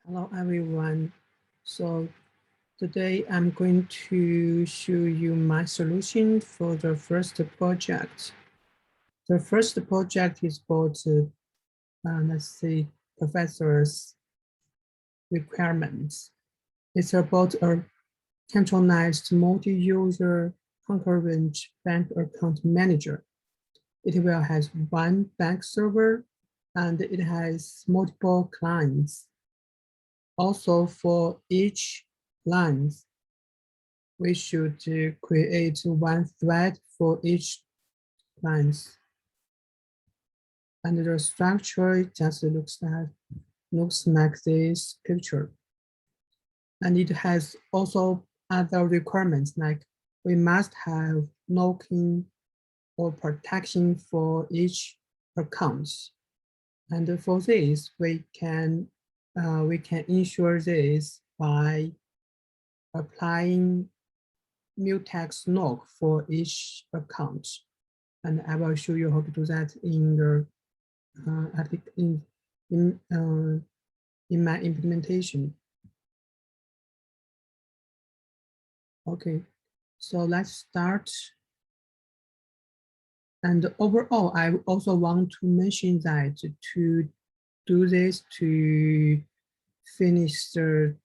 Hello, everyone. So today I'm going to show you my solution for the first project. The first project is about, let's see, professor's requirements. It's about a centralized multi-user concurrent bank account manager. It will have one bank server and it has multiple clients. Also, for each line, we should create one thread for each line. And the structure just looks like this picture. And it has also other requirements, like we must have locking or protection for each account. And for this, we can ensure this by applying Mutex lock for each account. And I will show you how to do that in the in my implementation. Okay, so let's start. And overall, I also want to mention that to do this, to finish the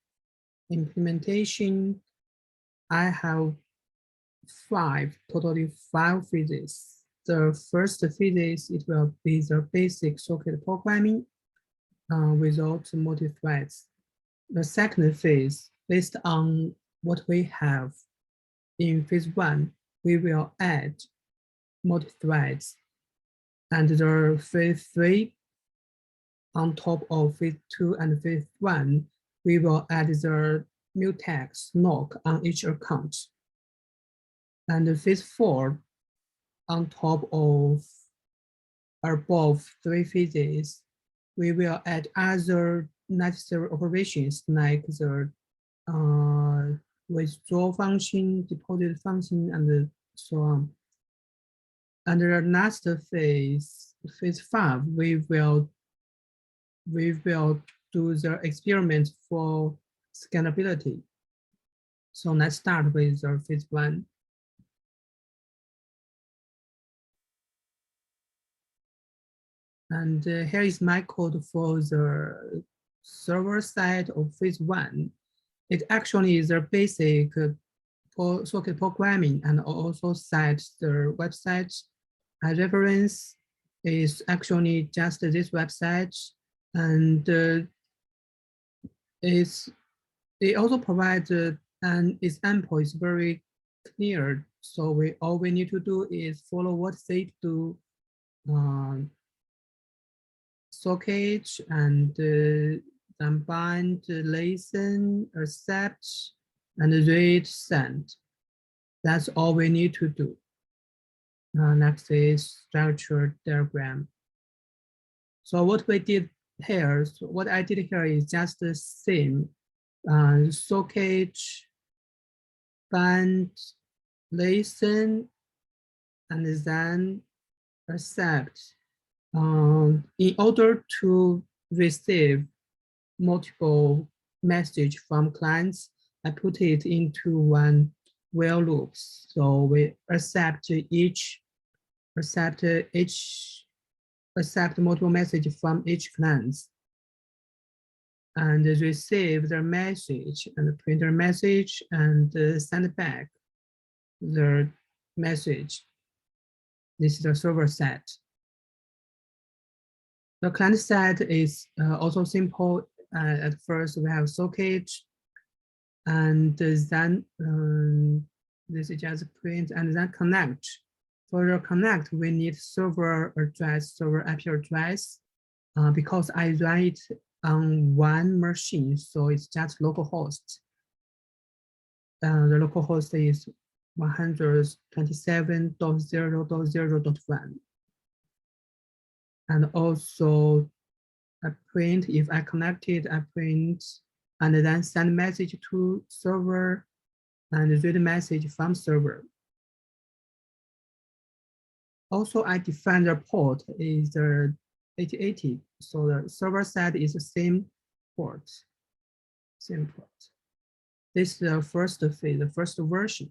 implementation, I have totally five phases. The first phase, it will be the basic socket programming without multithreads. The second phase, based on what we have in phase one, we will add multithreads. And the phase three, on top of phase two and phase one, we will add the mutex lock on each account. And phase four, on top of above three phases, we will add other necessary operations like the withdraw function, deposit function, and so on. And the last phase, phase five, we will do the experiment for scalability. So let's start with the phase one. And here is my code for the server side of phase one. It actually is a basic socket programming and also set the website. Reference is actually just this website, and it also provides an example. It's very clear. So all we need to do is follow what they do. Socket and then bind, listen, accept, and read, send. That's all we need to do. Next is structure diagram. So what we did here, so what I did here is just the same. Socket, bind, listen, and then accept. In order to receive multiple message from clients, I put it into one while loop. So we accept multiple message from each client and receive the message and print the message and send back the message. This is the server side. The client side is also simple. At first, we have socket, and then this is just print and then connect. For the connect, we need server address, server IP address, because I run it on one machine, so it's just localhost. The localhost is 127.0.0.1. And also I print, if I connected, I print and then send message to server and read message from server. Also, I define the port is the 8080. So the server side is the same port. simple. This is the first phase, the first version,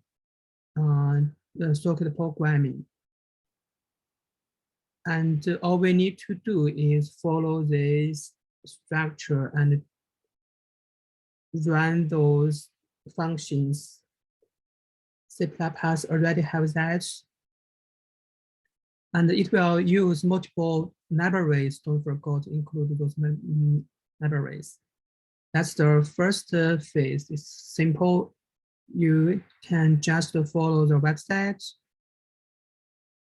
the socket programming. And all we need to do is follow this structure and run those functions. C++ already have that. And it will use multiple libraries. Don't forget to include those libraries. That's the first phase. It's simple. You can just follow the website.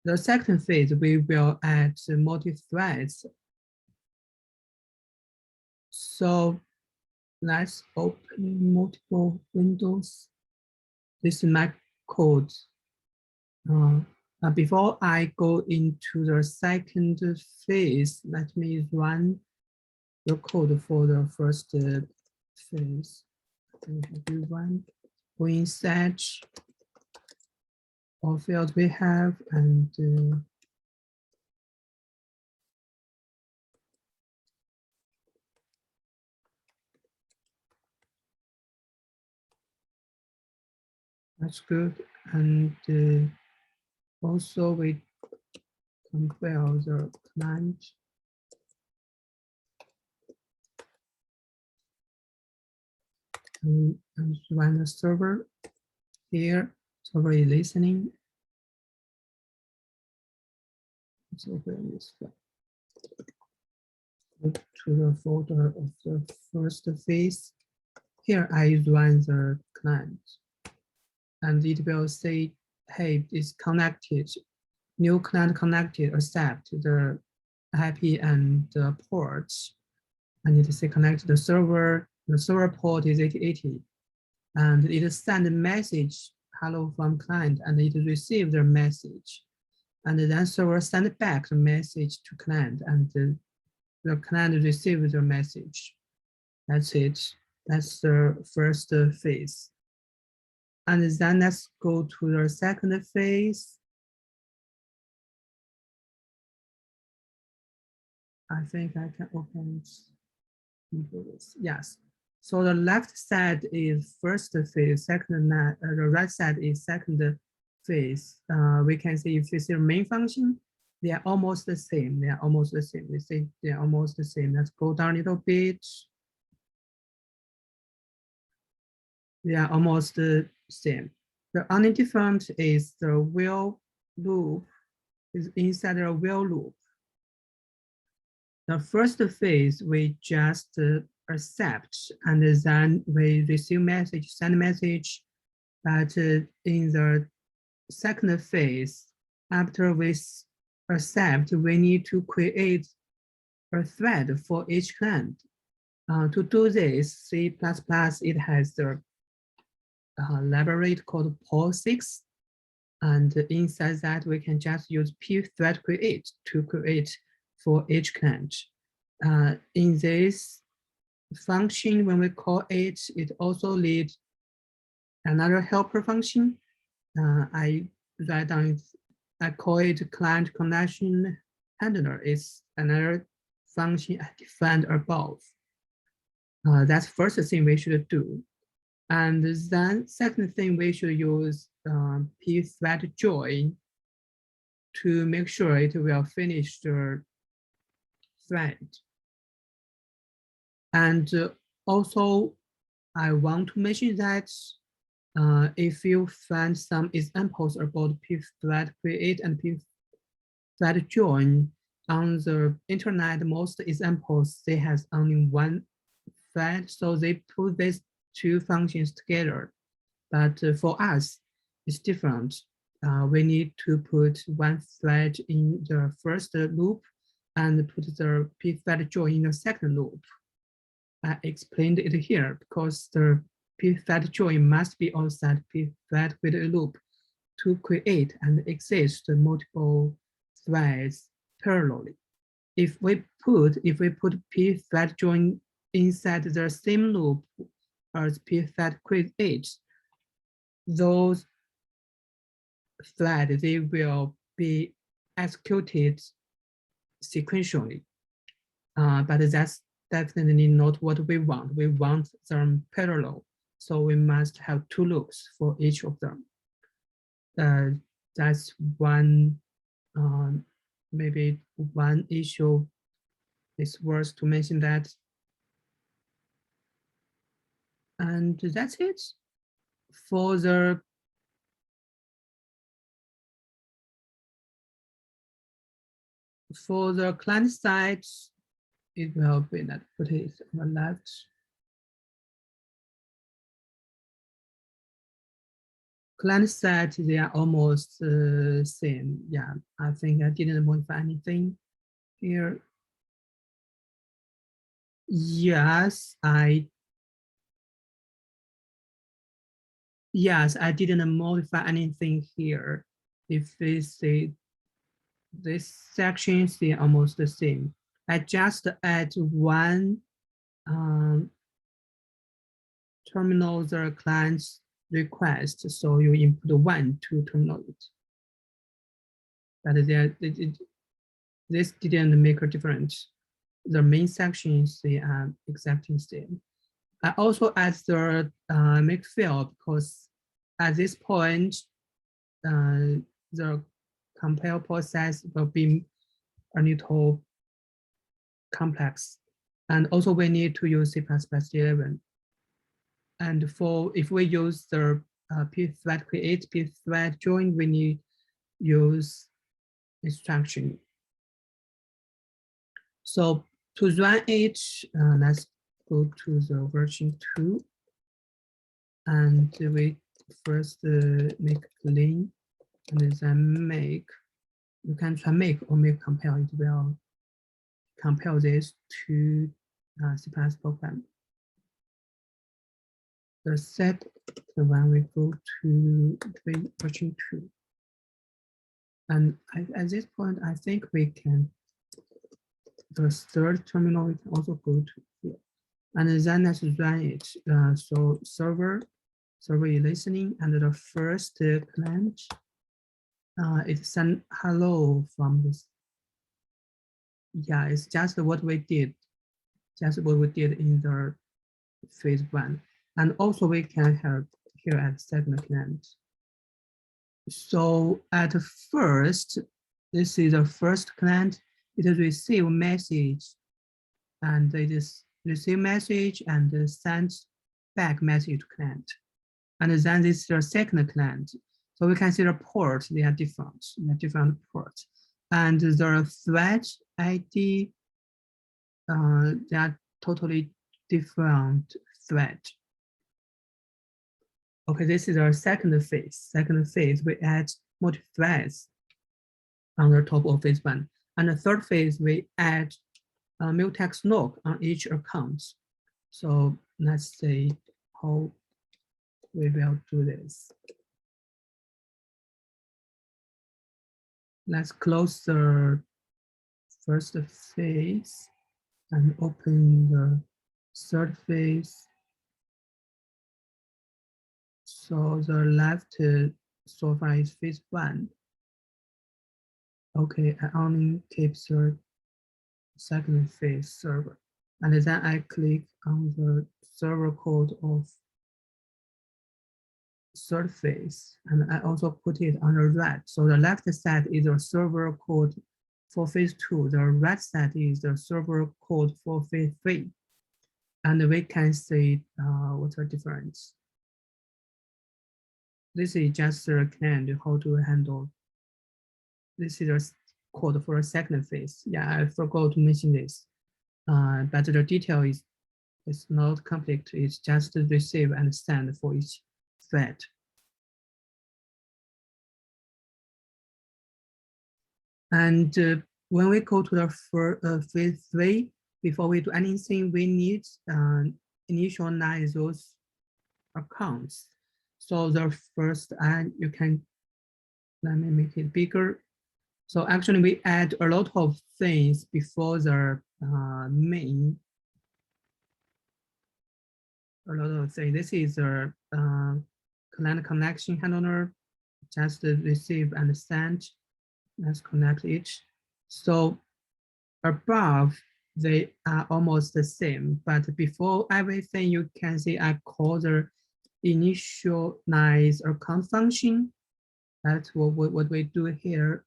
The second phase, we will add multi-threads. So let's open multiple windows. This is my code. Before I go into the second phase, let me run the code for the first phase. Run in search all fields we have, and that's good. And also we compile the command. And run the server here. Server is listening. So this go to the folder of the first phase. Here I run the client, and it will say, "Hey, it's connected. New client connected. Accept the IP and the ports." I need to say connect to the server. The server port is 8080, and it send a message, "Hello" from client, and it receives the message. And then server send back the message to client, and the client receives the message. That's it. That's the first phase. And then let's go to the second phase. I think I can open it. Yes. So the left side is first phase, the right side is second phase. We can see if this is the main function, they are almost the same. They are almost the same. We say they are almost the same. Let's go down a little bit. They are almost the same. The only difference is the while loop is inside the while loop. The first phase, we just accept, and then we receive message, send message. But in the second phase, after we accept, we need to create a thread for each client. To do this, C++, it has the library called POL6. And inside that, we can just use pthread create to create for each client. In this function, when we call it, it also leads another helper function. I write down, I call it client connection handler. It's another function I defined above. That's first thing we should do. And then second thing, we should use pthread join to make sure it will finish the thread. And also, I want to mention that if you find some examples about pthread create and pthread join on the internet, most examples, they have only one thread, so they put these two functions together. But for us, it's different. We need to put one thread in the first loop and put the pthread join in the second loop. I explained it here because the pthread join must be outside pthread with a loop to create and exist multiple threads parallelly. If we put pthread join inside the same loop as pthread create, those threads, they will be executed sequentially. But that's definitely not what we want. We want them parallel. So we must have two loops for each of them. That's one, maybe one issue. It's worth to mention that. And that's it. For the client side, it will be that put it on the left. Client side, they are almost same. Yeah, I think I didn't modify anything here. Yes, I didn't modify anything here. If we see this section, see almost the same. I just add one terminal the client's request, so you input one to terminal it. But this didn't make a difference. The main sections, they are exactly the same. I also add the make field because at this point, the compile process will be a little complex. And also we need to use C++11. And if we use the pthread create, pthread join, we need use instruction. So to run it, let's go to the version 2. And we first make clean and then make. You can try make or make compile. It will compile this to C++ program. The set when we go to version 2. And at this point, I think we can, the third terminal, we can also go to here. And then let's run it. So server is listening, and the first client, it sent hello from this. Yeah, it's just what we did. Just what we did in the phase 1. And also we can have here at second client. So at first, this is the first client. It receive message, and it is receive message and send back message to client. And then this is the second client. So we can see the ports, they are different. They are different ports. And the thread ID, they are totally different thread. Okay, this is our second phase. Second phase, we add multithreads on the top of phase 1. And the third phase, we add a Mutex log on each account. So let's see how we will do this. Let's close the first phase and open the third phase. So the left so far is phase 1. Okay, I only keep the second phase server. And then I click on the server code of third phase. And I also put it on the right. So the left side is the server code for phase 2. The right side is the server code for phase 3. And we can see what's the difference. This is just a command how to handle. This is a code for a second phase. Yeah, I forgot to mention this. But the detail is not complete. It's just receive and send for each thread. And when we go to the phase 3, before we do anything, we need initialize those accounts. So the first, you can, let me make it bigger. So actually we add a lot of things before the main. A lot of things. This is a client connection handler, just receive and send. Let's connect it. So above they are almost the same, but before everything, you can see I call the initialize account function. That's what we do here.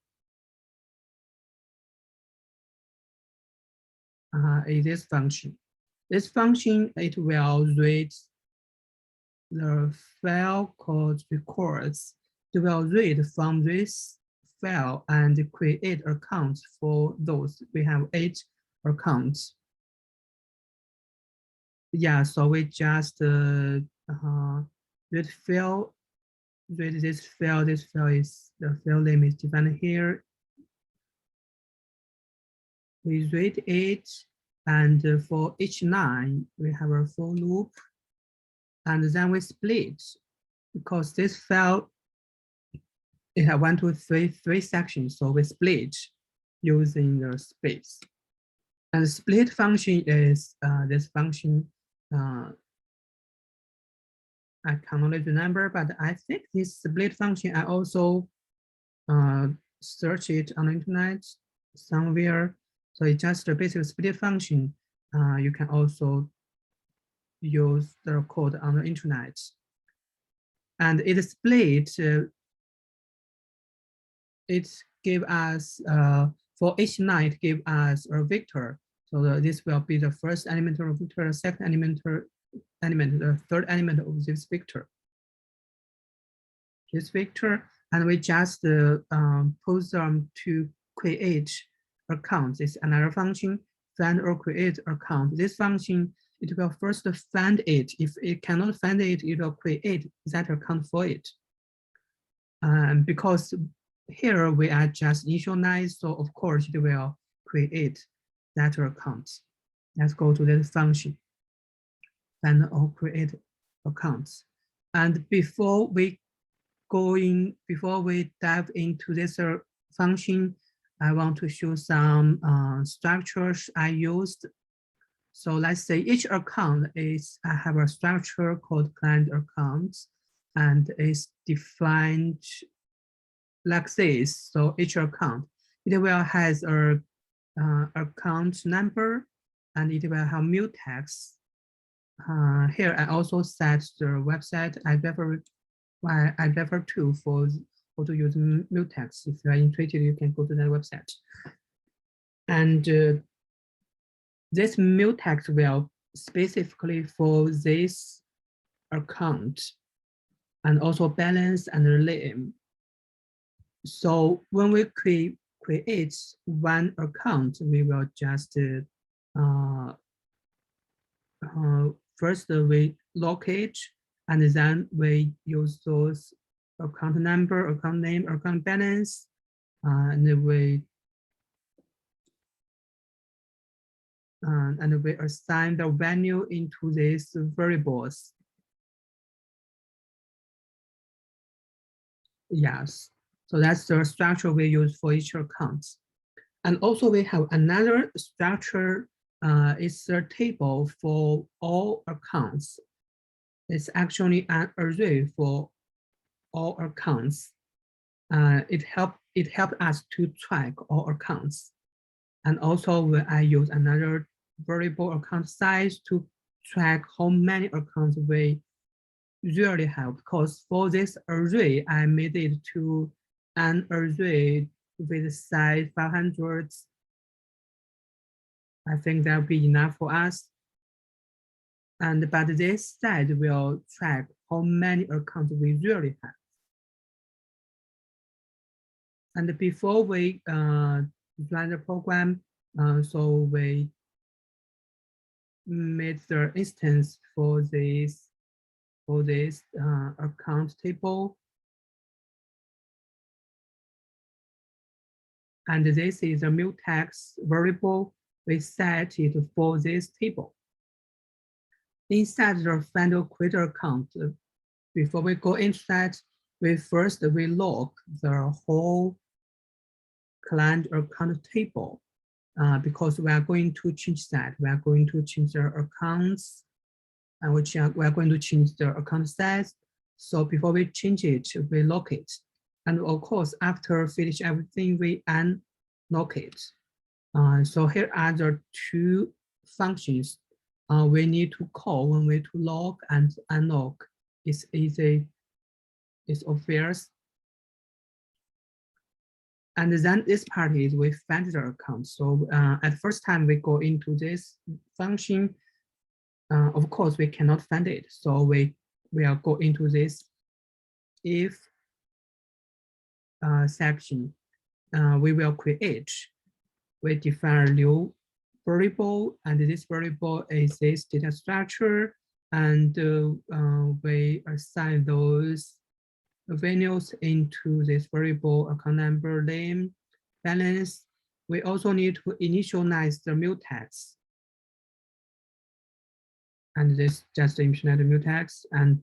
Is this function. This function, it will read the file called records. It will read from this file and create accounts for those. We have 8 accounts. Yeah, so we just read file, read this file. This file is the file name is defined here. We read it, and for each line we have a for loop, and then we split because this file it has 1, 2, 3, 3 sections, so we split using the space. And the split function is this function. I cannot remember, but I think this split function I also search it on the internet somewhere. So it's just a basic split function. You can also use the code on the internet. And it split, it give us, for each line, it give us a vector. So this will be the first element of vector, second element, the third element of this vector. This vector, and we just put them to create account. This is another function, find or create account. This function, it will first find it. If it cannot find it, it will create that account for it. Because here we are just initialized, so of course it will create that account. Let's go to this function, find or create accounts. And before we dive into this function, I want to show some structures I used. So let's say each account is, I have a structure called client accounts, and is defined like this. So each account, it will has a account number, and it will have mutex. Here I also set the website I refer to for how to use Mutex. If you are interested, you can go to that website. And this Mutex will specifically for this account, and also balance and name. So when we create one account, we will just first we locate, and then we use those account number, account name, account balance, and we assign the value into these variables. Yes, so that's the structure we use for each account. And also we have another structure. It's a table for all accounts. It's actually an array for all accounts. It helped us to track all accounts. And also when I use another variable account size to track how many accounts we really have, because for this array, I made it to an array with size 500. I think that'll be enough for us. But this side will track how many accounts we really have. And before we run the program, so we made the instance for this account table. And this is a mutex variable. We set it for this table. Inside the final creator account, before we go into that, we log the whole client account table because we are going to change that. We are going to change the accounts, and we are going to change the account size. So before we change it, we lock it. And of course, after finish everything, we unlock it. So here are the two functions we need to call when we to log and unlog. It's easy, it's obvious. And then this part is we find the account. So at first time we go into this function, of course we cannot find it. So we will go into this if section. We will create, we define a new variable, and this variable is this data structure, and we assign those values into this variable, account number, name, balance. We also need to initialize the mutex. And this just initialize the mutex. And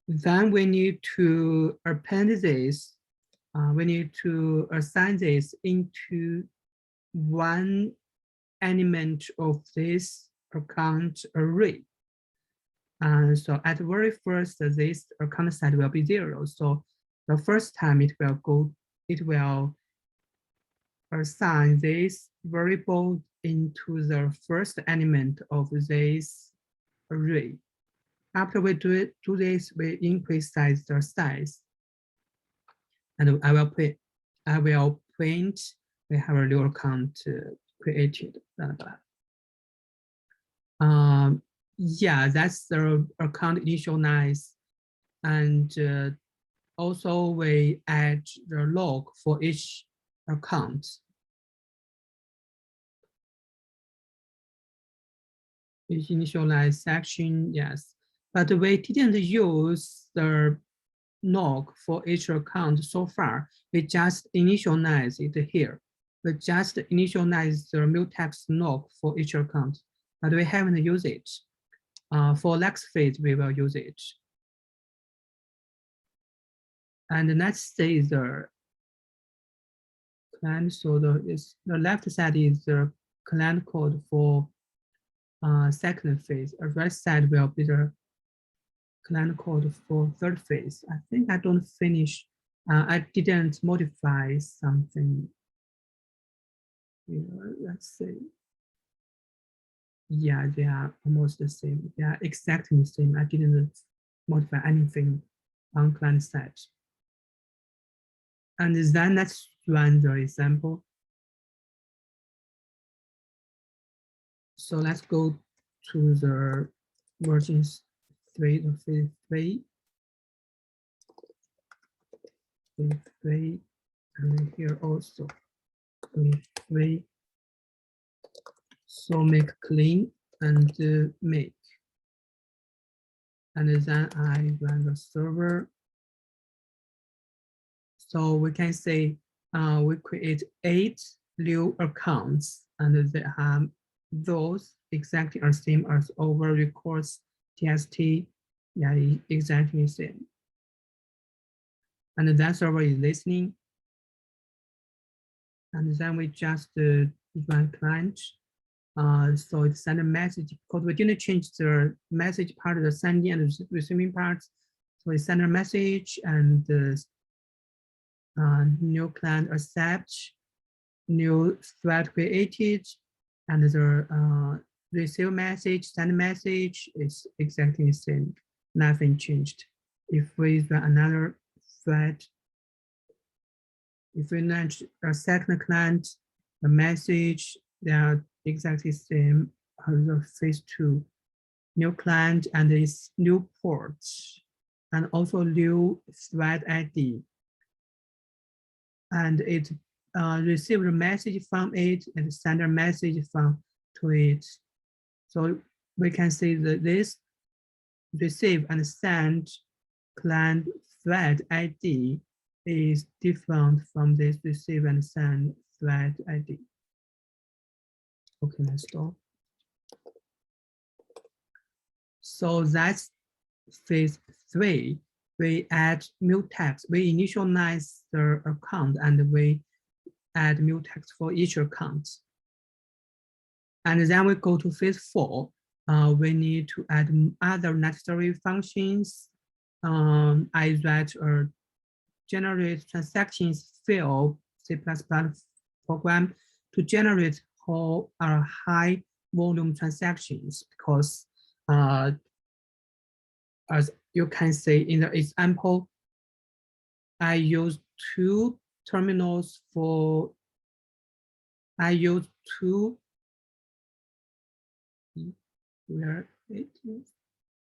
then we need to append this. We need to assign this into one element of this account array. And so at the very first, this account set will be 0. So the first time it will assign this variable into the first element of this array. After we do this, we increase the size. And I will print, we have a new account created. Yeah, that's the account initialize. And also we add the log for each account. Each initialize section, yes. But we didn't use the log for each account so far. We just initialize it here. We just initialize the mutex log for each account, but we haven't used it. For next phase, we will use it. And let's say the client. So the left side is the client code for second phase. The right side will be the client code for third phase. I think I don't finish. I didn't modify something here. Let's see. Yeah, they are almost the same. They are exactly the same. I didn't modify anything on client side. And then let's run the example. So let's go to the versions 3 of phase 3. Phase 3, and here also phase 3. So make clean and make. And then I run the server. So we can say we create 8 new accounts, and they have those exactly the same as over records tst. Yeah, exactly the same. And that server is listening. And then we just run client. So it send a message because we didn't change the message part of the sending and receiving parts. So we send a message and new client accept, new thread created, and the receive message, send message is exactly the same. Nothing changed. If we run another thread, if we launch a second client, the message, they are exactly the same as the phase 2. New client and its new port, and also new thread ID. And it received a message from it and send a message to it. So we can see that this receive and send client thread ID is different from this receive and send thread ID. Okay, let's stop. So that's phase 3. We add mutex. We initialize the account and we add mutex for each account. And then we go to phase 4. We need to add other necessary functions. I write or generate transactions field C++ program to generate called high volume transactions because as you can see in the example, I use two terminals for, I use two, where it is,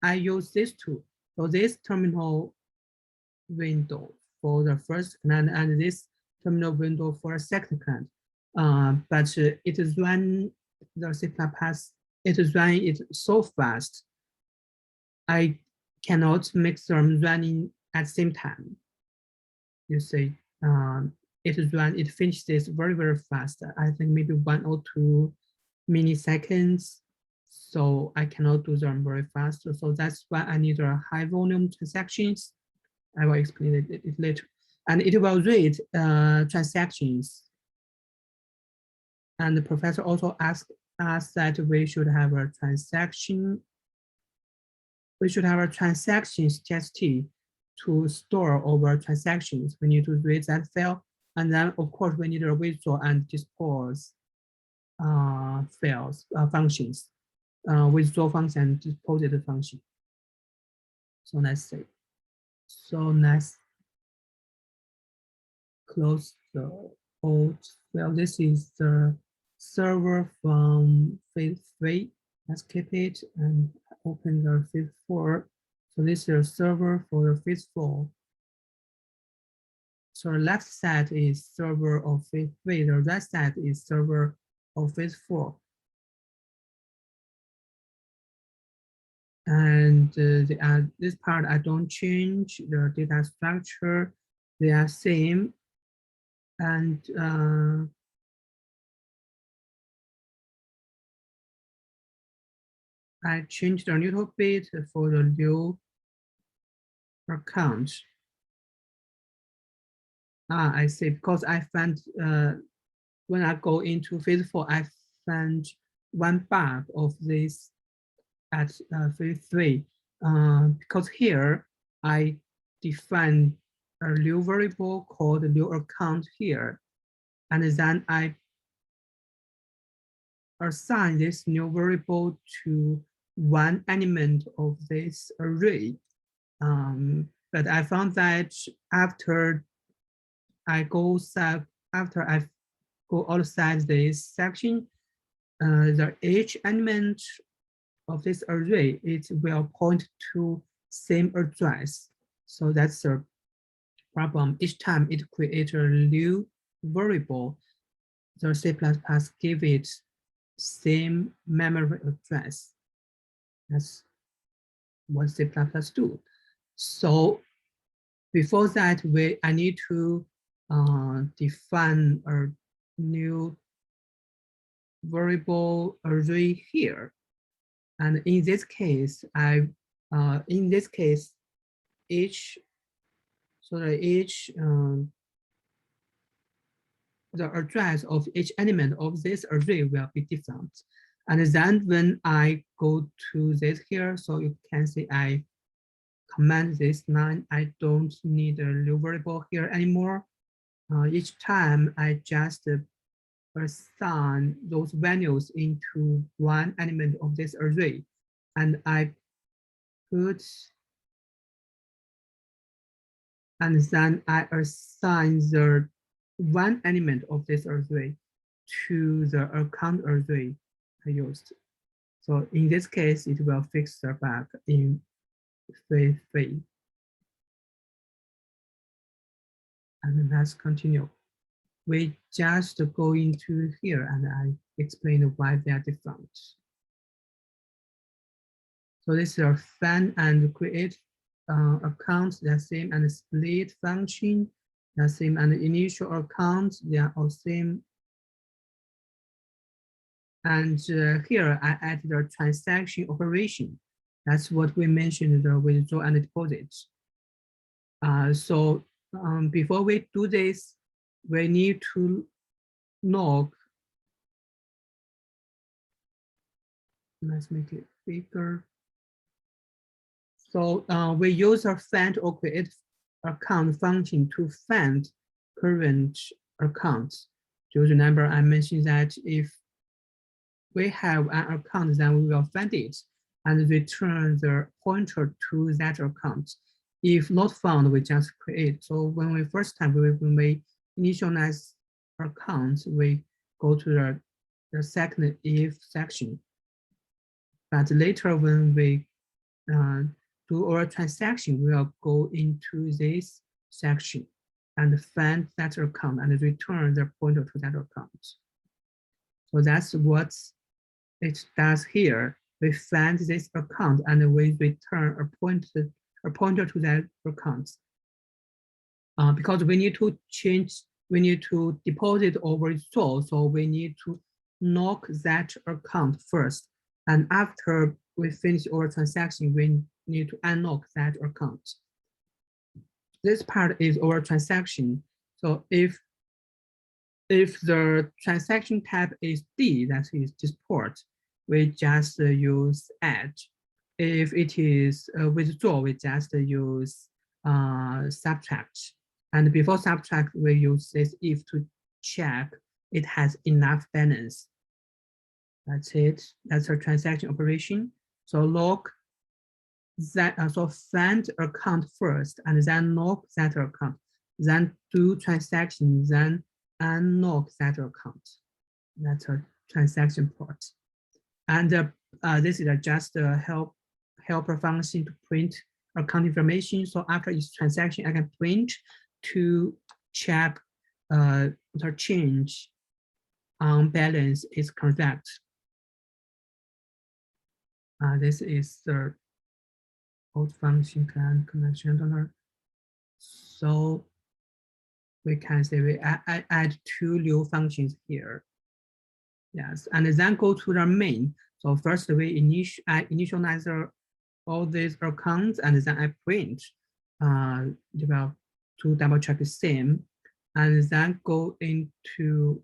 I use these two. So this terminal window for the first command and this terminal window for a second command. But it is run the C++, it is running it so fast, I cannot make them running at the same time. You see, it finishes very, very fast. I think maybe 1 or 2 milliseconds. So I cannot do them very fast. So that's why I need a high volume transactions. I will explain it later. And it will read transactions. And the professor also asked us that we should have a transaction. We should have a transactions txt to store over transactions. We need to read that file. And then, of course, we need a withdraw and dispose functions. Withdraw function and deposit function. So let's see. So let's close the old file. This is the server from phase 3. Let's keep it and open the phase 4. So this is a server for the phase 4. So the left side is server of phase 3. The right side is server of phase 4. And this part I don't change the data structure. They are same. And I changed a little bit for the new account. I see, because I found when I go into phase 4, I found one bug of this at phase 3. Because here I define a new variable called new account here. And then I assign this new variable to one element of this array. But I found that after I go outside this section, each element of this array, it will point to same address. So that's the problem. Each time it creates a new variable, the C++ give it same memory address. That's what C++ do. So before that, I need to define a new variable array here. And in this case, the address of each element of this array will be different. And then when I go to this here, so you can see I command this line. I don't need a new variable here anymore. Each time I just assign those values into one element of this array, and I put, and then I assign the one element of this array to the account array I used. So in this case, it will fix the bug in phase 3. And let's continue. We just go into here and I explain why they are different. So this is a find and create accounts, they're same, and split function, they're same, and the initial accounts, they are all same. And here I added the transaction operation. That's what we mentioned, the withdraw and deposit. So before we do this, we need to log. Let's make it bigger. So we use a find or create account function to find current accounts. Do you remember I mentioned that if we have an account, then we will find it and return the pointer to that account. If not found, we just create. So when we when we initialize account, we go to the second if section. But later when we do our transaction, we'll go into this section and find that account and return the pointer to that account. So that's what it does here. We find this account and we return a pointer to that account. Because we need to deposit or withdraw, so we need to lock that account first. And after we finish our transaction, we need to unlock that account. This part is our transaction. So if the transaction type is D, that is this port, we just use add. If it is withdraw, we just use subtract. And before subtract, we use this if to check it has enough balance. That's it. That's our transaction operation. So lock that, so find account first, and then lock that account. Then do transaction, then unlock that account. That's our transaction port. And this is just a helper function to print account information. So after each transaction, I can print to check the change on balance is correct. This is the old function client connection donor. So we can say we add two new functions here. Yes, and then go to the main. So first we initialize all these accounts, and then I print to double check the same, and then go into,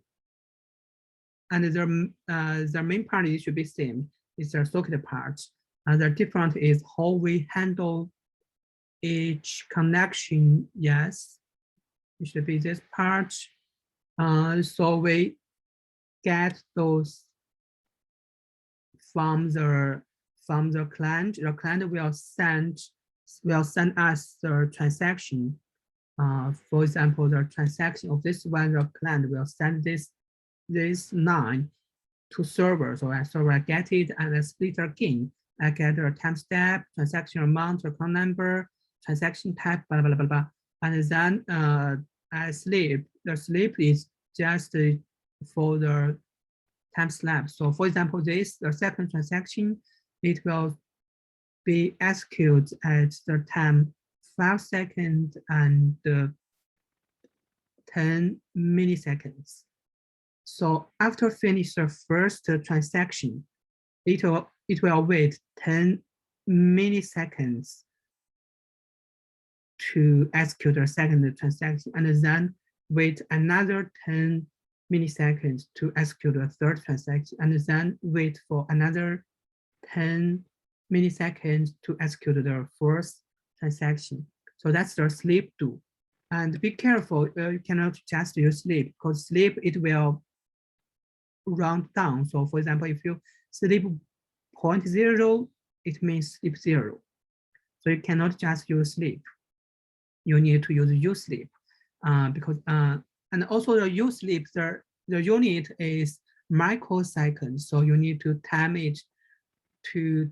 and the main part it should be same. It's the socket part. And the different is how we handle each connection. Yes, it should be this part. So we get those from the client. The client will send us the transaction. For example, the transaction of this one, the client will send this line to server. So I server get it and I split again. I get a timestamp, transaction amount, account number, transaction type, blah blah blah blah. And then I sleep. The sleep is just for the time slab. So for example, the second transaction, it will be executed at the time 5 seconds and 10 milliseconds. So after finish the first transaction, it will wait 10 milliseconds to execute the second transaction, and then wait another 10 milliseconds to execute the third transaction, and then wait for another 10 milliseconds to execute the fourth transaction. So that's the sleep do. And be careful, you cannot just use sleep, because sleep, it will round down. So for example, if you sleep 0.0, it means sleep 0. So you cannot just use sleep. You need to use usleep, because and also the usleep, the unit is microseconds. So you need to time it to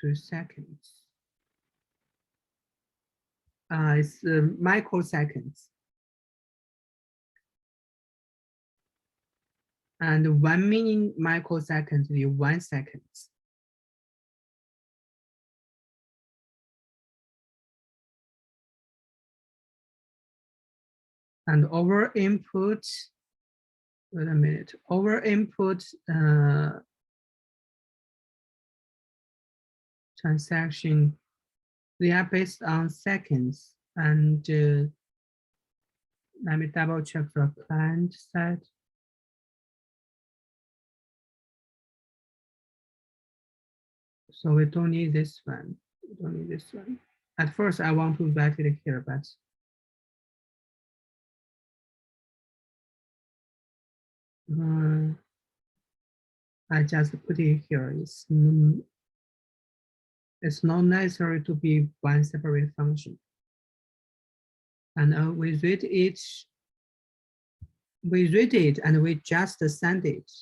2 seconds. It's microseconds. And 1 million microseconds is 1 second. And over input, wait a minute, over input transaction, they are based on seconds. And let me double check the client side. So we don't need this one. We don't need this one. At first, I want to write it here, but I just put it here. It's not necessary to be one separate function. And we read it and we just send it.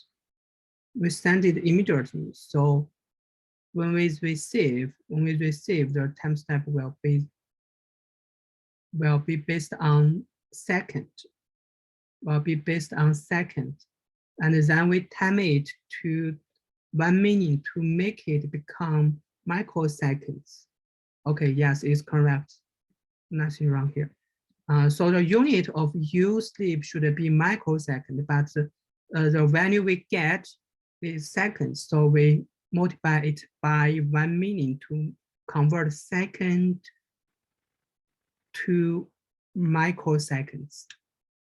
We send it immediately. So when we receive, the timestamp will be based on second, and then we time it to 1 minute to make it become microseconds. Okay, yes, it's correct. Nothing wrong here. So the unit of U sleep should be microsecond, but the value we get is seconds. So we multiply it by 1 minute to convert second to microseconds.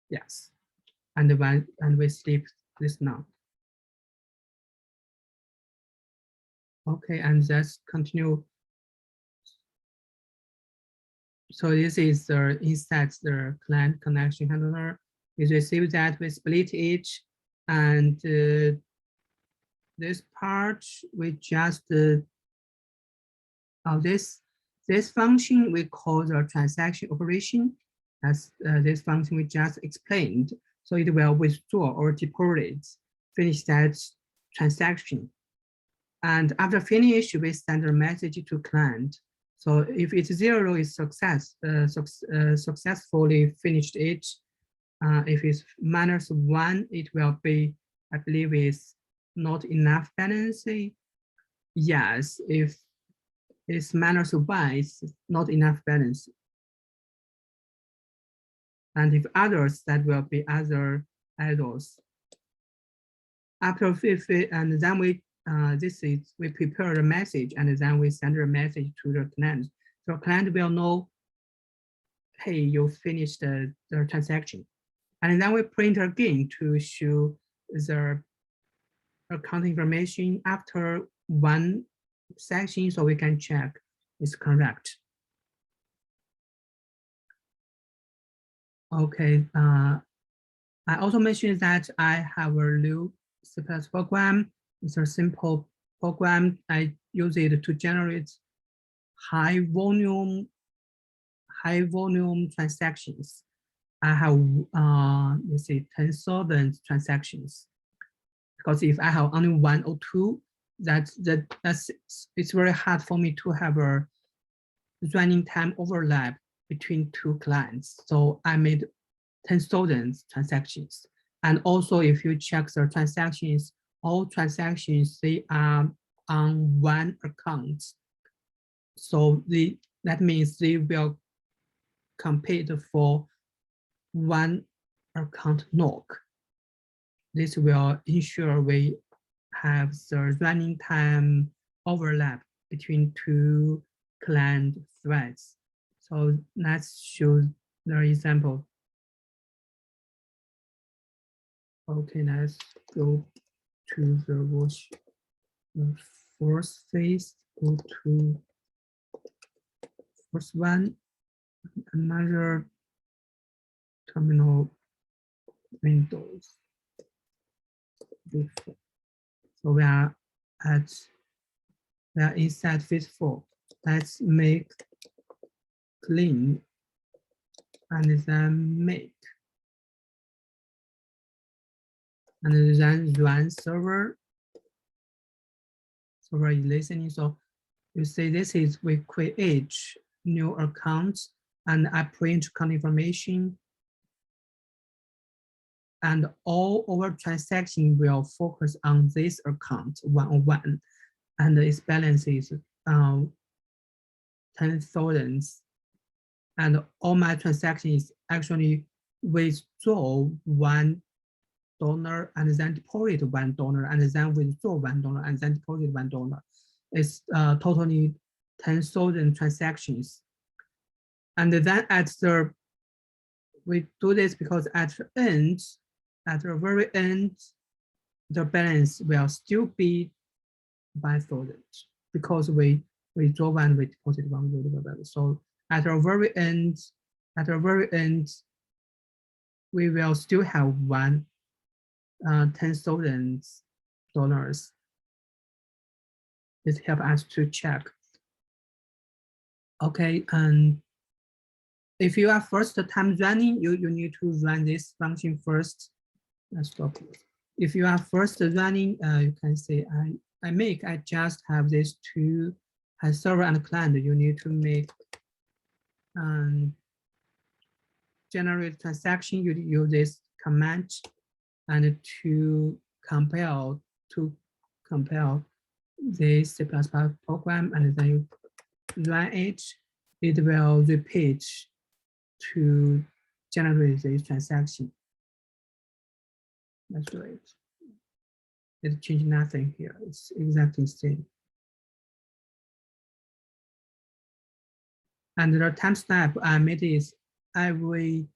Yes, and we sleep this now. Okay, and let's continue. So this is the inside the client connection handler. We receive that, we split it, and this part we just this function we call the transaction operation. As this function we just explained. So it will withdraw or deposit, finish that transaction. And after finish, we send a message to client. So if it's 0, it's successfully finished it. If it's -1, it will be, I believe, is not enough balance. Yes, if it's -1, it's not enough balance. And if others, that will be other errors. After 50, and then we we prepare the message, and then we send a message to the client. So client will know, hey, you finished the transaction. And then we print again to show the account information after one section, so we can check it's correct. Okay, I also mentioned that I have a new C+ program. It's a simple program. I use it to generate high volume transactions. I have let's say 10,000 transactions. Because if I have only 1 or 2, it's very hard for me to have a running time overlap between 2 clients. So I made 10,000 transactions. And also, if you check the transactions, all transactions, they are on one account. So that means they will compete for one account knock. This will ensure we have the running time overlap between 2 client threads. So let's show the example. Okay, let's go to the first phase, go to first one, another terminal windows. So we are inside phase 4. Let's make clean and then make. And then run server is listening. So you see this is we create new accounts and I print account information. And all our transaction will focus on this account 101. And its balance is 10,000. And all my transactions actually withdraw $1 and then deposit $1 and then withdraw $1 and then deposit $1. It's totally 10,000 transactions. And then we do this because at the very end, the balance will still be 1,000 because we withdraw 1, we deposit 1. So at the very end, we will still have 1 $10,000. This helps us to check. Okay, and if you are first time running, you need to run this function first. Let's stop it. If you are first running, you can say I just have these two server and client. You need to make generate transaction. You use this command and to compile this C++ program, and then you run it. It will repeat to generate this transaction. That's right. It changed nothing here. It's exactly the same. And the timestamp I made is every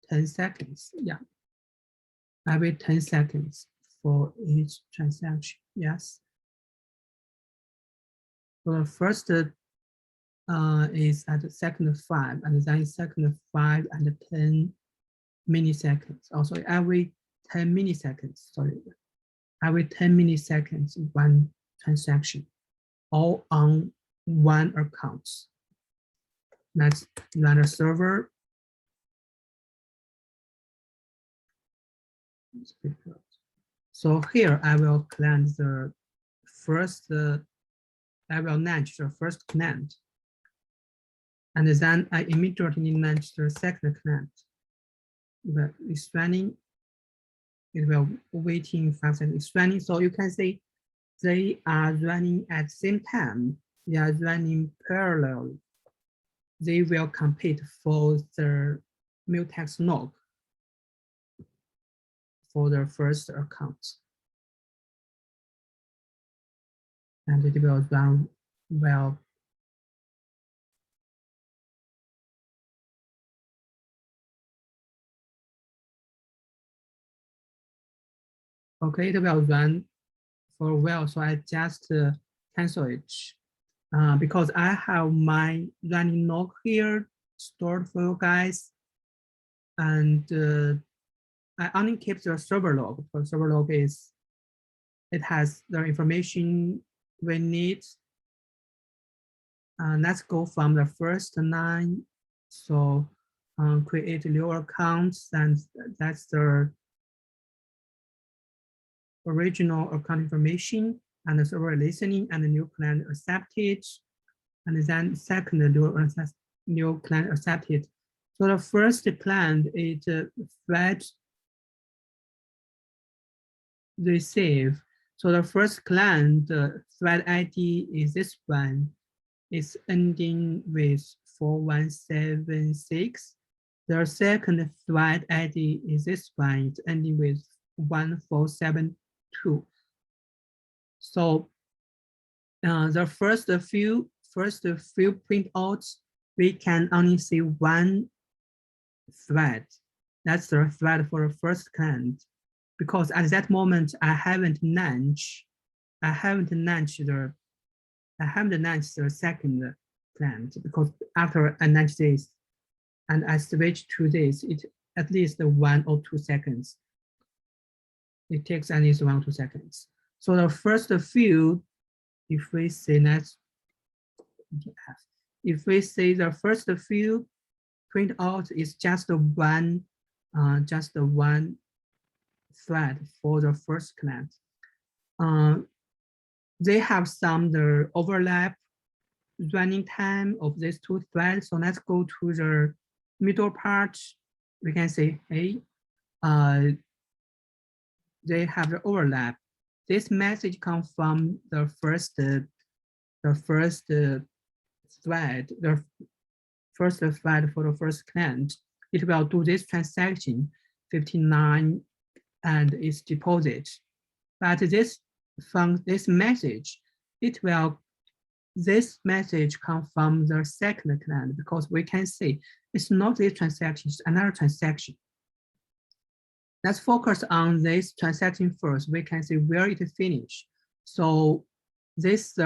10 seconds. Yeah. Every 10 seconds for each transaction. Yes. So the first is at second 5, and then second 5 and 10 milliseconds. Also, every 10 milliseconds, sorry. Every 10 milliseconds, one transaction, all on one account. Let's run a server. So here I will cleanse the first, I will launch the first client. And then I immediately launch the second client. But it's running, it will waiting 5 seconds. It's running, so you can say they are running at the same time. They are running parallel. They will compete for the Mutex log for the first account. And it will run well. Okay, it will run for a while, so I just cancel it because I have my running log here stored for you guys, and I only keep the server log. Because server log is, it has the information we need. Let's go from the first line. So create new accounts, and that's the original account information, and the server listening, and the new client accepted, and then second new client accepted. So the first client is thread receive. So the first client thread ID is this one. It's ending with 4176. The second thread ID is this one. It's ending with 1472. So the first few printouts, we can only see one thread. That's the thread for the first client, because at that moment I haven't launched the second client, because after I launch this and I switch to this, it at least 1 or 2 seconds. It takes at least 1 or 2 seconds. So the first few, if we say the first few printout is just one thread for the first client. They have some the overlap running time of these two threads. So let's go to the middle part. We can say, hey, they have the overlap. This message comes from the first thread, the first thread for the first client. It will do this transaction 59 and its deposit. But this message, this message comes from the second client, because we can see it's not this transaction, it's another transaction. Let's focus on this transaction first. We can see where it finished. So this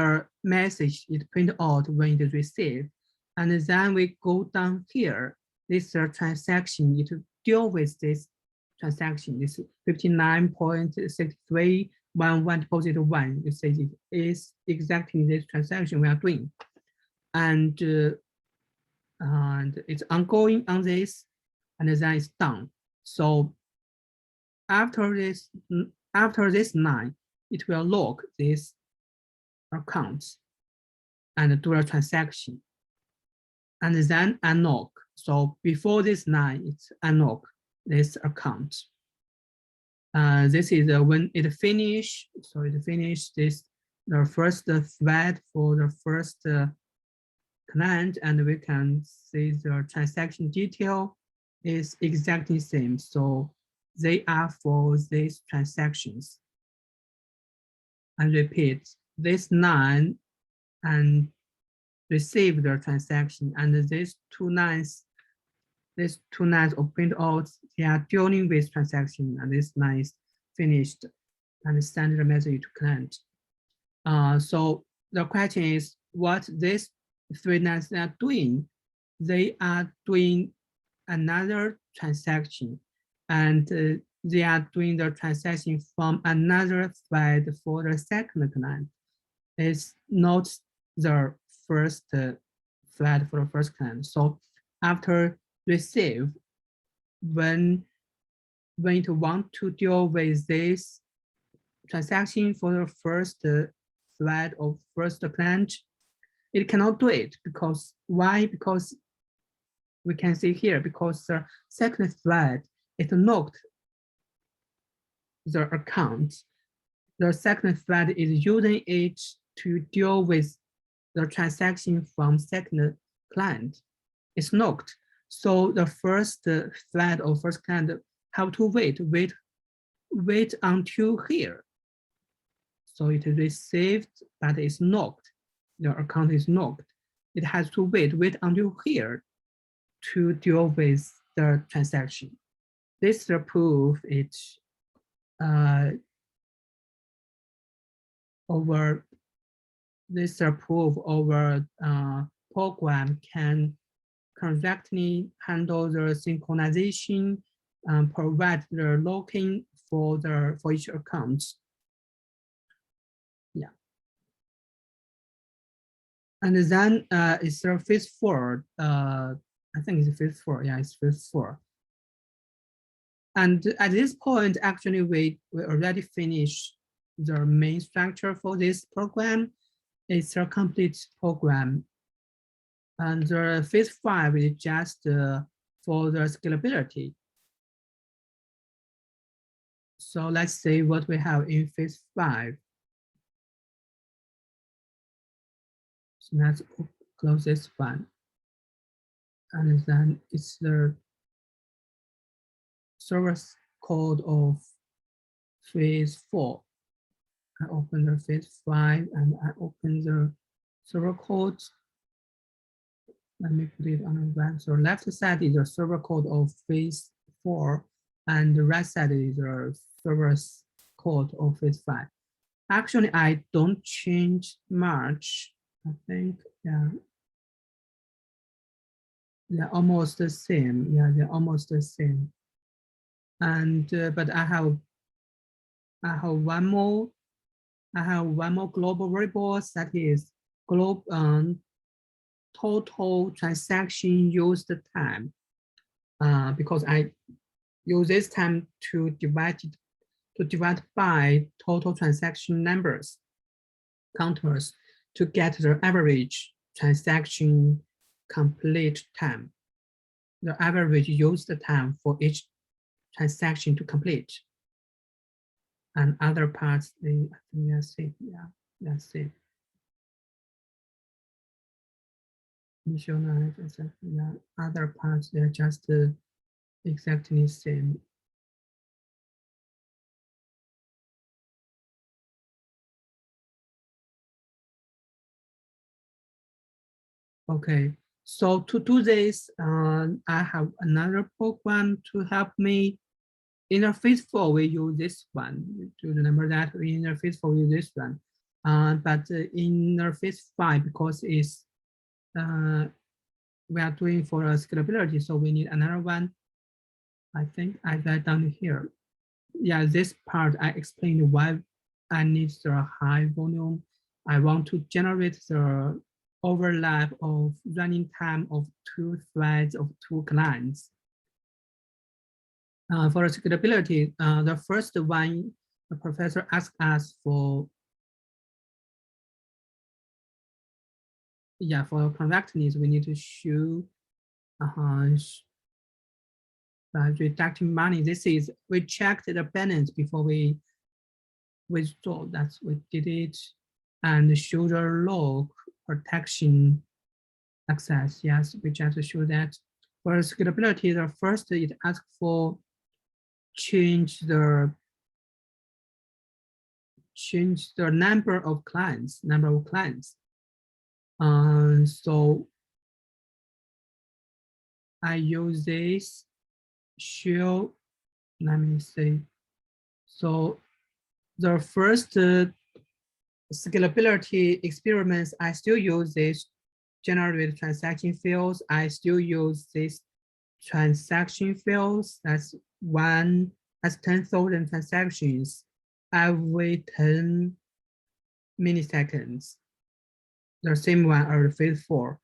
message is printed out when it is received. And then we go down here. This transaction, it deal with this transaction. This 59.6311 deposit 1. You say it is exactly this transaction we are doing, and it's ongoing on this, and then it's done. So after this line, it will log this account and do a transaction, and then unlock. So before this line, it's unlock this account. This is when it finish. So it finish this the first thread for the first client, and we can see the transaction detail is exactly same. So they are for these transactions. And repeat this line and receive the transaction, and these two lines of printout, they are dealing with transaction, and this line is finished and send the message to client. So the question is, what these three lines are doing? They are doing another transaction, and they are doing the transaction from another thread for the second client. It's not the first thread for the first client. So after receive, when it want to deal with this transaction for the first thread of first client, it cannot do it. Because why? Because we can see here, because the second thread, it locked the account. The second thread is using it to deal with the transaction from second client. It's locked. So the first thread or first client have to wait until here. So it received, but it's locked. The account is locked. It has to wait until here to deal with the transaction. This proof is over this proof over program can correctly handle the synchronization and provide the locking for each account. Yeah. And then it's phase 4. I think it's phase 4. Yeah, it's phase 4. And at this point, actually, we already finished the main structure for this program. It's a complete program. And the phase 5 is just for the scalability. So let's see what we have in phase 5. So let's close this one. And then it's the service code of phase 4. I open the phase 5 and I open the server code. Let me put it on the web. So left side is the server code of phase 4, and the right side is the server's code of phase 5. Actually, I don't change much. I think, yeah. They're almost the same. Yeah, they're almost the same. And but I have one more global variable, that is global total transaction used time, because I use this time to divide by total transaction numbers counters to get the average transaction complete time, the average used time for each transaction to complete. And other parts, I think that's it. Yeah, that's it. Initialize, yeah. Other parts, they're just exactly the same. Okay, so to do this, I have another program to help me. In the phase 4, we use this one. To remember that in the phase 4, we use this one. But in the phase 5, because it's we are doing for scalability, so we need another one. I think I write down here. Yeah, this part I explained why I need the high volume. I want to generate the overlap of running time of 2 threads of 2 clients. For scalability, the first one, the professor asked us for, yeah, for correctness, we need to show reducting money. This is, we checked the balance before we withdraw. That's we did it, and show the log protection access. Yes, we just show that. For scalability, the first it asks for change the number of clients. So I use this show. Let me see. So the first scalability experiments, I still use this generate transaction fields. I still use this transaction fields. That's 10,000 transactions every 10 milliseconds. The same one are phase 4.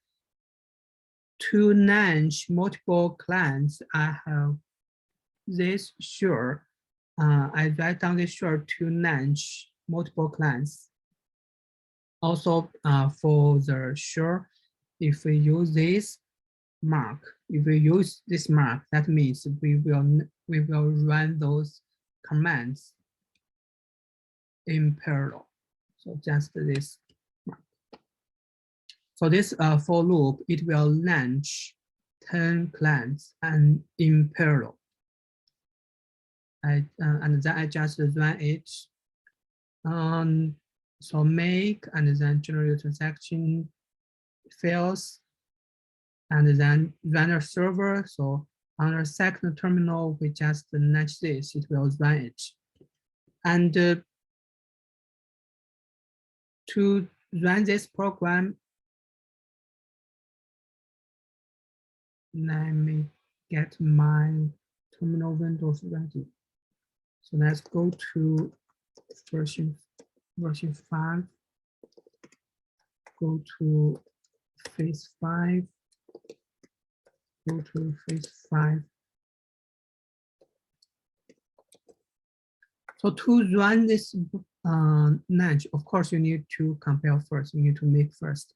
To launch multiple clients, I have this sure. I write down this sure to launch multiple clients. Also, for the sure, if we use this mark, that means we will run those commands in parallel. So just this mark. So this for loop, it will launch 10 clients and in parallel. And then I just run it. So make and then generate transaction fields, and then run a server. So on a second terminal, we just launch this, it will run it. And to run this program, let me get my terminal windows ready. So let's go to version 5, go to phase 5, go to phase 5. So to run this launch, of course, you need to compile first, you need to make first,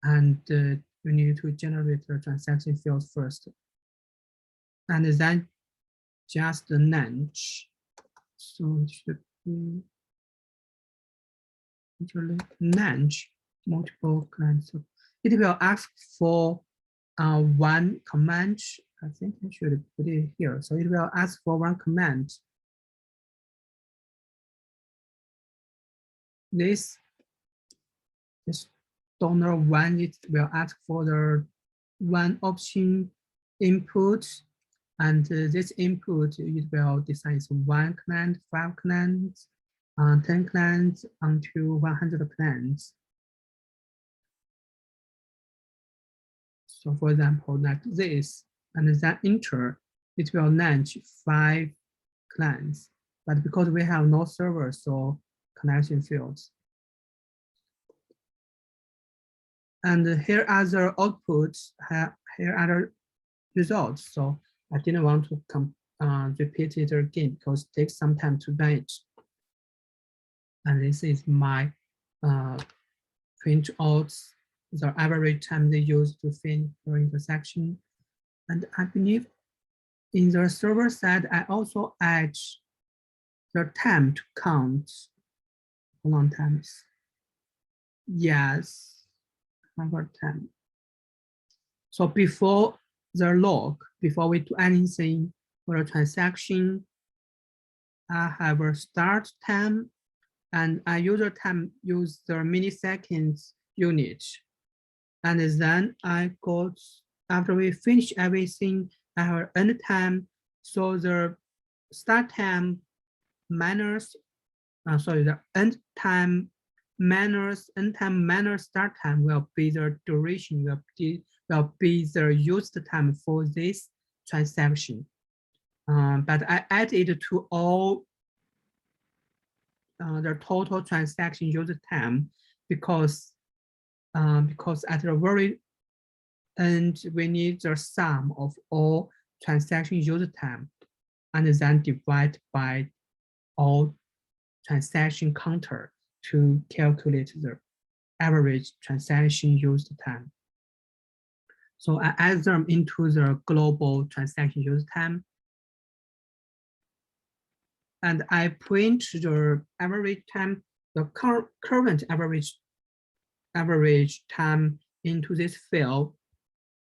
and you need to generate the transaction fields first, and then just the launch. So it should be launch multiple clients. So it will ask for one command. I think I should put it here. So it will ask for one command. This $1, it will ask for the one option input, and this input, it will decide 1 client, 5 clients, 10 clients, until 100 clients. So for example, like this, and then enter, it will launch 5 clients. But because we have no server, so connection fields. And here are the outputs, here are the results. So I didn't want to repeat it again because it takes some time to run it. And this is my print out the average time they use to finish per intersection. And I believe in the server side, I also add the time to count. How long times? Yes, number 10. So before the log, before we do anything for a transaction, I have a start time, and I use the milliseconds unit. And then I got, after we finish everything, I have end time. So the start time minus, the end time minus start time will be the duration, will be the used time for this transaction. but I added to all the total transaction user time because at the very end we need the sum of all transaction user time and then divide by all transaction counter to calculate the average transaction used time. So I add them into the global transaction use time. And I print the average time, the current average time into this field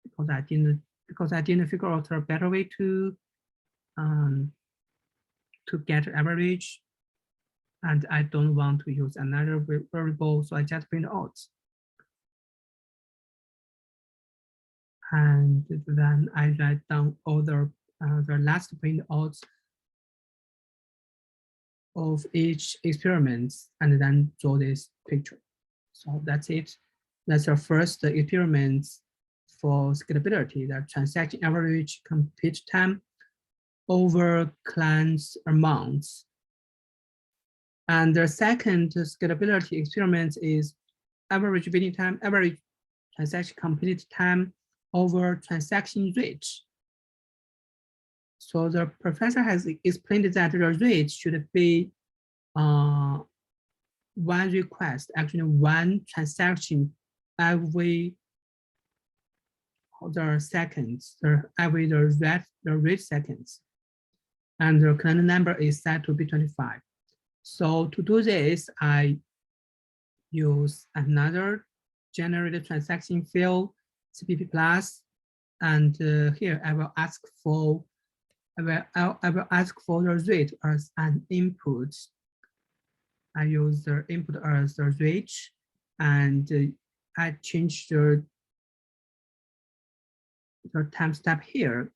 because I didn't figure out a better way to get average, and I don't want to use another variable, so I just print out. And then I write down all the last print out of each experiment and then draw this picture. So that's it. That's the first experiment for scalability, the transaction average complete time over clients amounts. And the second scalability experiment is average waiting time, average transaction complete time over transaction rate. So the professor has explained that the rate should be one request, actually one transaction every the seconds, every the rate seconds. And the client number is set to be 25. So to do this, I use another generated transaction field, CPP plus, and here I will ask for the rate as an input. I use the input as the rate, and I change the time step here.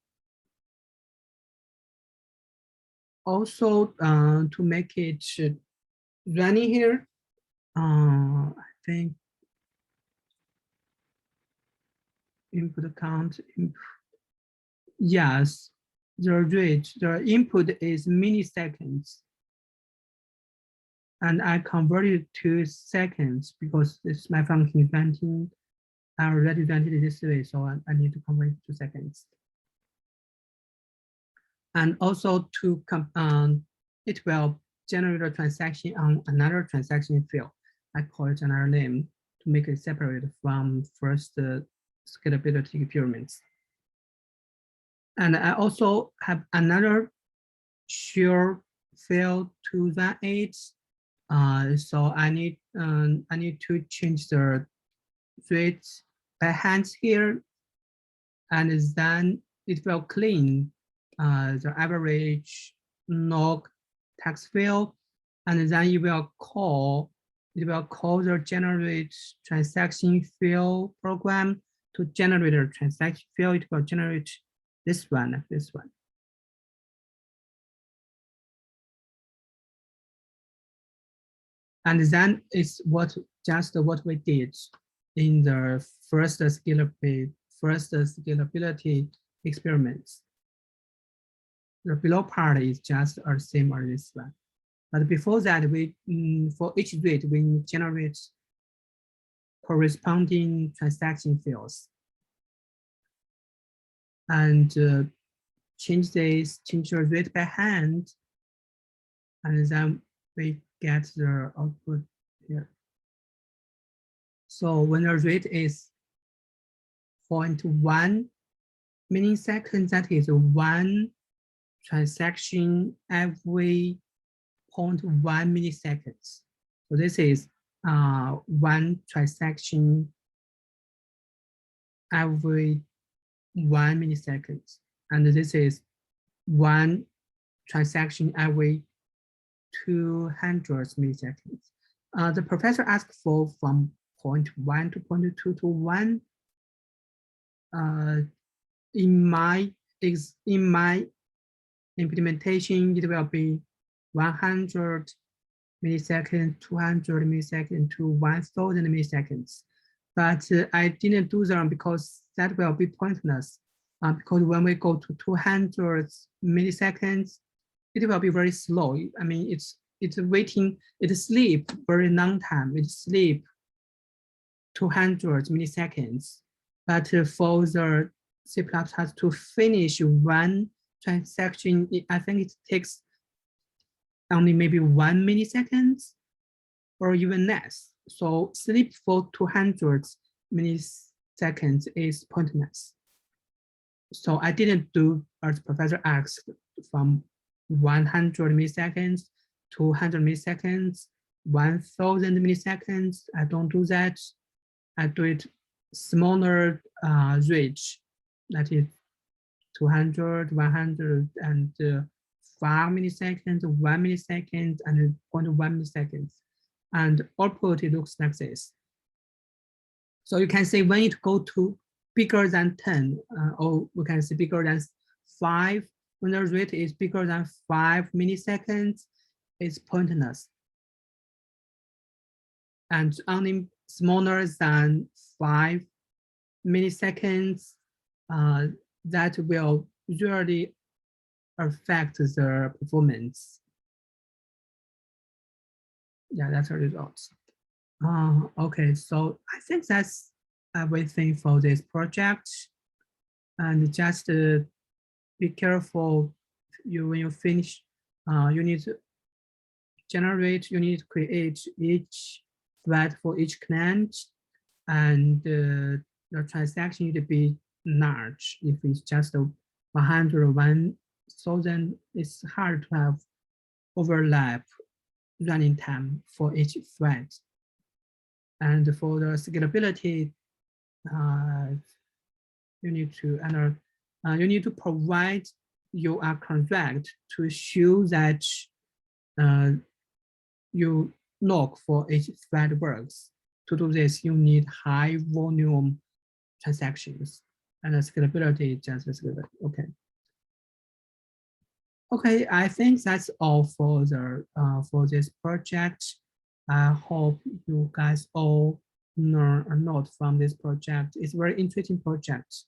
Also, to make it running here, I think input count. Yes, the rate, the input is milliseconds. And I converted to seconds because this my function is renting. I already rented it this way, so I need to convert it to seconds. And also to it will generate a transaction on another transaction field. I call it another name to make it separate from first scalability experiments. And I also have another sure field to run it. So I need to change the rate by hand here, and then it will clean the average log text field, and then it will call the generate transaction field program to generate a transaction field. It will generate this one. And then it's just what we did in the first scalability experiments. The below part is just the same as this one. But before that, we for each rate, we generate corresponding transaction fields. And change the rate by hand, and then we get the output here. So when the rate is 0.1 millisecond, that is one transaction every 0.1 milliseconds. So this is one transaction every 1 millisecond, and this is one transaction every 200 milliseconds. The professor asked for from 0.1 to 0.2 to 1. In my implementation, it will be 100 milliseconds, 200 milliseconds to 1000 milliseconds. But I didn't do them because that will be pointless. because when we go to 200 milliseconds, it will be very slow. I mean, it's waiting, it sleep very long time. It sleep 200 milliseconds. But for the C++ to finish one transaction, I think it takes only maybe 1 millisecond or even less. So sleep for 200 milliseconds is pointless. So I didn't do as professor asked from 100 milliseconds, 200 milliseconds, 1000 milliseconds. I don't do that. I do it smaller range, that is 200, 105 milliseconds, 1 millisecond, and 0.1 milliseconds. And output, it looks like this. So you can say when it go to bigger than 10, or we can say bigger than 5, when the rate is bigger than 5 milliseconds, it's pointless. And only smaller than 5 milliseconds, that will usually affect the performance. Yeah, that's the results. Okay, so I think that's everything for this project. And just be careful, when you finish, you need to generate, you need to create each thread for each client, and the transaction need to be large. If it's just 100 or 1000, it's hard to have overlap running time for each thread. And for the scalability, you need to provide your contract to show that you log for each thread works. To do this, you need high volume transactions, and the scalability just scalability. Okay. Okay, I think that's all for the for this project. I hope you guys all learn a lot from this project. It's a very interesting project.